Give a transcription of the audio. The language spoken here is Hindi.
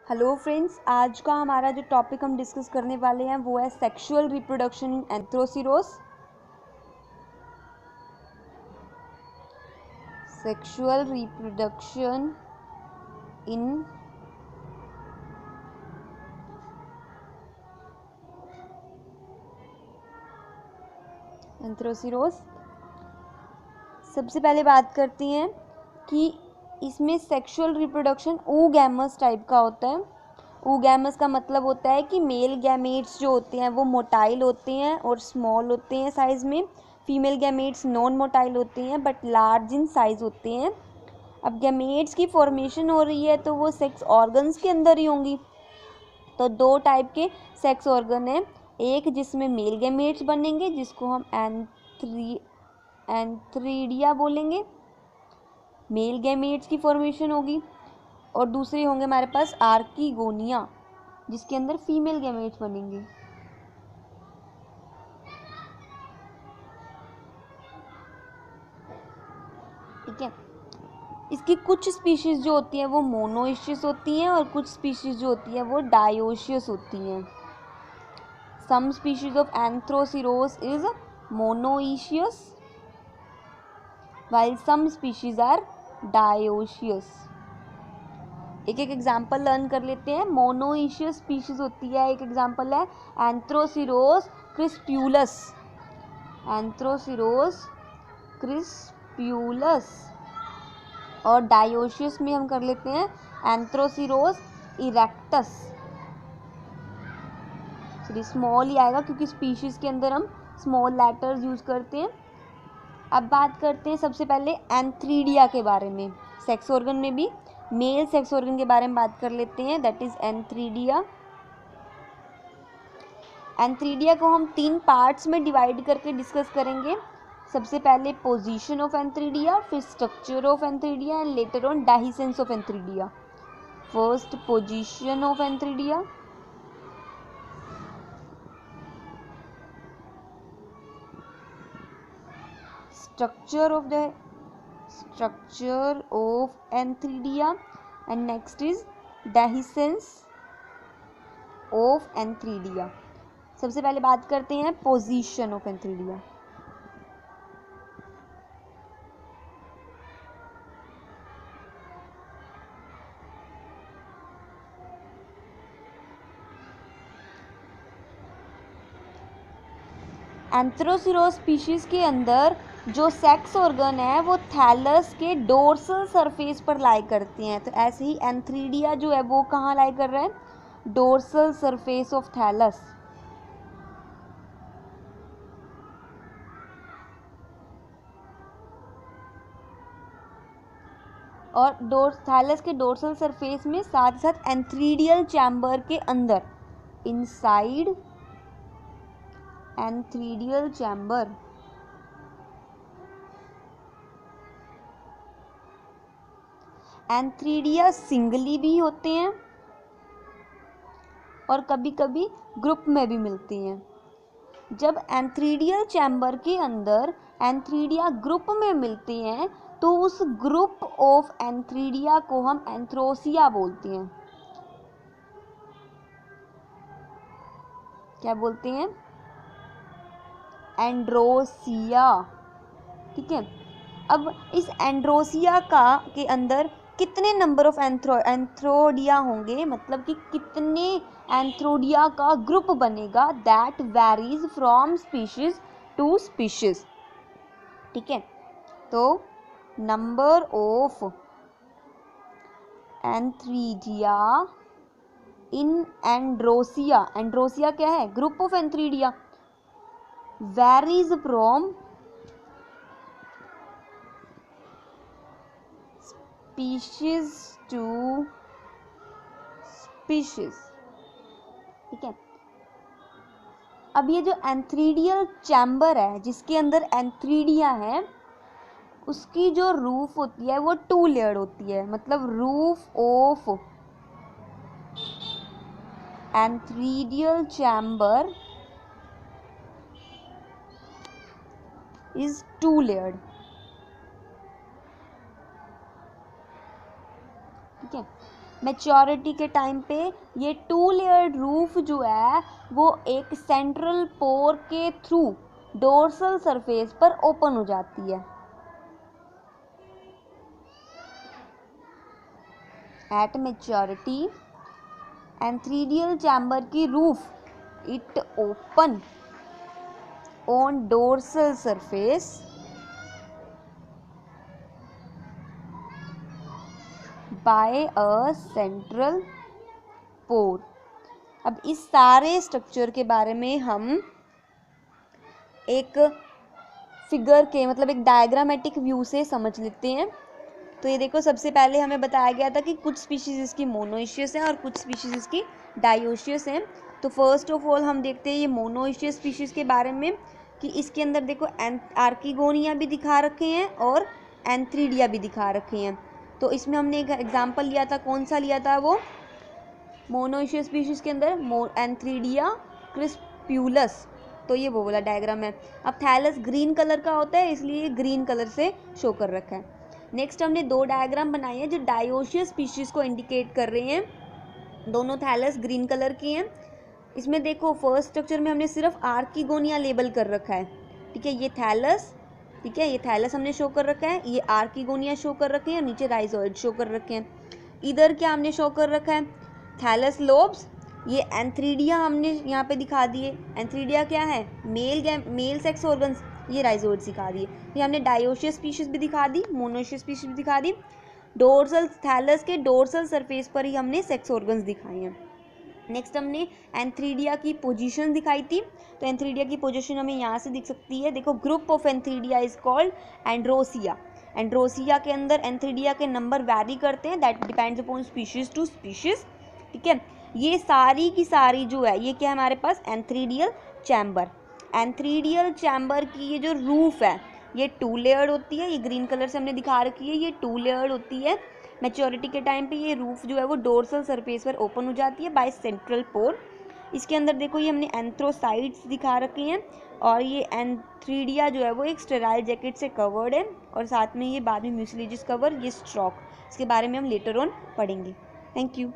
हेलो फ्रेंड्स, आज का हमारा जो टॉपिक हम डिस्कस करने वाले हैं वो है sexual reproduction in Anthoceros. Sexual reproduction in Anthoceros. सबसे पहले बात करती हैं कि इसमें सेक्सुअल रिप्रोडक्शन oogamous टाइप का होता है। oogamous का मतलब होता है कि मेल गैमेट्स जो होते हैं वो मोटाइल होते हैं और स्मॉल होते हैं साइज़ में। फीमेल गैमेट्स नॉन मोटाइल होते हैं बट लार्ज इन साइज़ होते हैं। अब गैमेट्स की फॉर्मेशन हो रही है तो वो सेक्स ऑर्गन्स के अंदर ही होंगी। तो दो टाइप के सेक्स ऑर्गन हैं, एक जिसमें मेल गैमेट्स बनेंगे जिसको हम एंथ्रीडिया बोलेंगे, मेल गैमेट्स की फॉर्मेशन होगी, और दूसरे होंगे हमारे पास आर्कीगोनिया जिसके अंदर फीमेल गैमेट्स बनेंगे। ठीक है, इसकी कुछ स्पीशीज़ जो होती हैं वो मोनोइशियस होती हैं और कुछ स्पीशीज़ जो होती हैं वो डायोशियस होती हैं। Some species of Anthoceros is monoecious while some species are dioecious। एक एक एग्जाम्पल लर्न कर लेते हैं। मोनोइशियस स्पीशीज होती है, एक एग्जाम्पल है एंथ्रोसिरोस क्रिस्प्यूलस, एंथ्रोसिरोस क्रिस्प्यूलस। और डायोशियस में हम कर लेते हैं एंथ्रोसिरोस इरेक्टस। सॉरी, स्मॉल ही आएगा क्योंकि स्पीशीज के अंदर हम स्मॉल लेटर्स यूज करते हैं। अब बात करते हैं सबसे पहले एंथ्रीडिया के बारे में। सेक्स ऑर्गन में भी मेल सेक्स ऑर्गन के बारे में बात कर लेते हैं, दैट इज एंथ्रीडिया। एंथ्रीडिया को हम 3 पार्ट्स में डिवाइड करके डिस्कस करेंगे। सबसे पहले पोजीशन ऑफ एंथ्रीडिया, फिर structure of antheridia and later on dehiscence of antheridia. First, position of antheridia. structure of antheridia, and next is dehiscence of antheridia। सबसे पहले बात करते हैं पोजीशन ऑफ एंथ्रीडिया। एंथ्रोसिरोस स्पीशीज के अंदर जो सेक्स ऑर्गन है वो थैलस के डोर्सल सरफेस पर लाई करते हैं। तो ऐसे ही एंथ्रीडिया जो है वो कहाँ लाई कर रहा है? Dorsal surface of thallus. और थैलस के डोर्सल सरफेस में साथ साथ एंथ्रीडियल चैम्बर के अंदर, inside antheridial chamber, antheridia singly भी होते हैं और कभी कभी ग्रुप में भी मिलती हैं। जब एंथ्रीडियल चैम्बर के अंदर एंथ्रीडिया ग्रुप में मिलते हैं तो उस ग्रुप ऑफ एंथ्रीडिया को हम एंथ्रोसिया बोलते हैं। क्या बोलते हैं? एंड्रोसिया। ठीक है, अब इस एंड्रोसिया के अंदर कितने नंबर ऑफ एंथ्रोडिया होंगे, मतलब कि कितने एंथ्रोडिया का ग्रुप बनेगा, that varies from species to species. ठीक है, तो number of antheridia in androecia, androecia क्या है? Group of antheridia, varies from species to species. ठीक है, अब ये जो एंथ्रीडियल चैम्बर है जिसके अंदर एंथ्रीडिया है उसकी जो रूफ होती है वो 2 लेयर्ड होती है। मतलब roof of antheridial chamber is 2 layered. ठीक है, मैच्योरिटी के टाइम पे ये 2 लेयर्ड रूफ जो है वो एक सेंट्रल पोर के थ्रू डोर्सल सरफेस पर ओपन हो जाती है। एट मैच्योरिटी एंथ्रीडियल चैम्बर की roof it open on dorsal surface by a central pore. अब इस सारे स्ट्रक्चर के बारे में हम एक फिगर के मतलब एक डायग्रामेटिक व्यू से समझ लेते हैं। तो ये देखो, सबसे पहले हमें बताया गया था कि कुछ स्पीशीज इसकी मोनोइशियस हैं और कुछ स्पीशीज इसकी डायोशियस हैं। तो फर्स्ट ऑफ ऑल हम देखते हैं ये मोनोइशियस स्पीशीज के बारे में कि इसके अंदर देखो आर्किगोनिया भी दिखा रखे हैं और एंथ्रीडिया भी दिखा रखे हैं। तो इसमें हमने एक एग्जाम्पल लिया था, कौन सा लिया था वो, मोनोइशियस स्पीशीज के अंदर एंथ्रीडिया क्रिस्प्यूलस। तो ये वो वाला डायग्राम है। अब थैलस ग्रीन कलर का होता है इसलिए ग्रीन कलर से शो कर रखा है। नेक्स्ट हमने 2 डायग्राम बनाए हैं जो डायोशियस स्पीशीज को इंडिकेट कर रहे हैं। दोनों थैलस ग्रीन कलर की हैं। इसमें देखो फर्स्ट स्ट्रक्चर में हमने सिर्फ आर्किगोनिया लेबल कर रखा है, ठीक है, ये थैलस, ठीक है, ये थैलस हमने शो कर रखा है, ये आर्किगोनिया शो कर रखे हैं और नीचे राइजोइड शो कर रखे हैं। इधर क्या हमने शो कर रखा है, थैलस लोब्स, ये एंथ्रीडिया हमने यहाँ पे दिखा दिए। एंथ्रीडिया क्या है, मेल सेक्स ऑर्गन्स, ये राइजोइड्स दिखा दिए। ये हमने डायोशियस स्पीशीज भी दिखा दी, मोनोशियस स्पीशीज भी दिखा दी। डोर्सल थैलस के डोर्सल सरफेस पर ही हमने सेक्स ऑर्गन्स दिखाए हैं। नेक्स्ट हमने एंथ्रीडिया की पोजीशन दिखाई थी। तो एंथ्रीडिया की पोजीशन हमें यहाँ से दिख सकती है, देखो, group of antheridia is called androecia. Androecia के अंदर एंथ्रीडिया के नंबर वैरी करते हैं, that depends upon species to species, ठीक है। ये सारी की सारी जो है ये क्या है हमारे पास, एंथ्रीडियल चैम्बर। एंथ्रीडियल चैम्बर की ये जो रूफ है ये 2 लेयर्ड होती है, ये ग्रीन कलर से हमने दिखा रखी है, ये 2 लेयर्ड होती है। मैच्योरिटी के टाइम पे ये रूफ जो है वो डोर्सल सरफेस पर ओपन हो जाती है बाय सेंट्रल पोर। इसके अंदर देखो ये हमने एंथ्रोसाइट्स दिखा रखे हैं और ये एंथ्रीडिया जो है वो एक स्टेराइल जैकेट से कवर्ड है और साथ में ये बाद में म्यूसिलेजिस कवर, ये स्ट्रॉक, इसके बारे में हम लेटर ऑन पढ़ेंगे। Thank you.